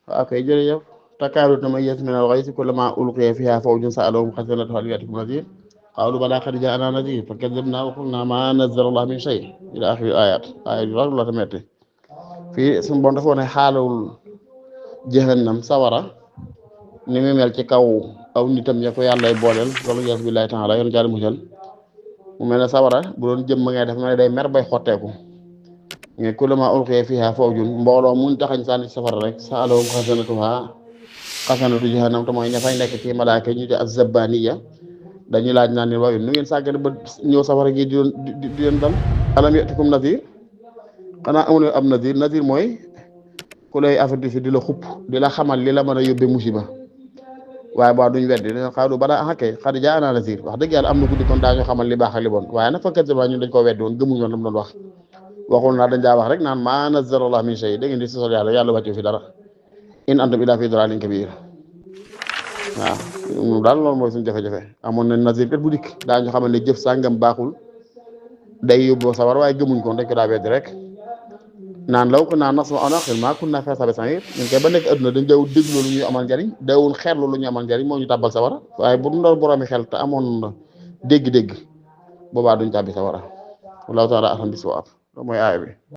ok jërëjëf takaaru tamayyiz min al-ghayzi kullamaa ulqiya fiihaa fawjun sa'alahum khazanatuhaa hal ya'tiikum nadhiir qaaluu balaa qad jaa'anaa nadhiir fakadhabnaa wa qulnaa maa nazzala Allaahu min shay' ilaa aaxiri aayaat aaya yu la tamit fii suñu bon dafa ne xaalawul jahannam sawara ni mu mel ci kaw aw nitam ya ko yàllay booleel loolu yees billaahi taala yoon jaari musal mu mel ne sawara bu doon jëmm ngay def mel ne day mer bay xotteeku mais kullamaa ulqiya fiihaa fawjun mbooloo muñ taxañ sànni safara rek sa'alahum xasanatu jahannam te mooy ña fay nekk ci malaaka ñu di az-zabbaaniya dañuy laaj naan leen waaye nu ngeen sàggane ba ñëw safara gi di leen dal alam ya'tikum nadhiir xanaa amul am nadhiir mooy ku lay avertir di la xupp di la xamal li la mën a yóbbee musiba waaye boo duñ weddi dañoo xaaru balaa kay xad jaa'anaa nadhiir wax dëgg yàlla am na guddi kon daañu xamal li baax ak li bon waaye nag fakkat ñun dañ koo weddi woon gëmuñ woon lam doon wax waxul naa dañ daa wax rek naan maa nazzala Allaahu min shay' da ngeen di sosal yàlla wàccu fi dara in antum illaa fii dalaalin kabiir waaw moom daal loolu mooy suñu jafe-jafe amoon na nazir kat bu dikk daañu xamal ne jëf sàngam baaxul day yóbboo sawar waaye gëmuñ ko dañ ko daa weddi rek naan law kunnaa nasma'u aw na'qilu maa kunnaa fii ashaabi sa'iir ñun kay ba nekk adduna dañ daw déglu lu ñuy amal njariñ dawul xeerlu lu ñuy amal njariñ moo ñu tàbbal sawara waaye bu doon boroomi xel te amoon dégg-dégg boobaa duñ tàbbi sawara wallaahu ta'aalaa a'lam bis-sawaab loolu mooy aaya bi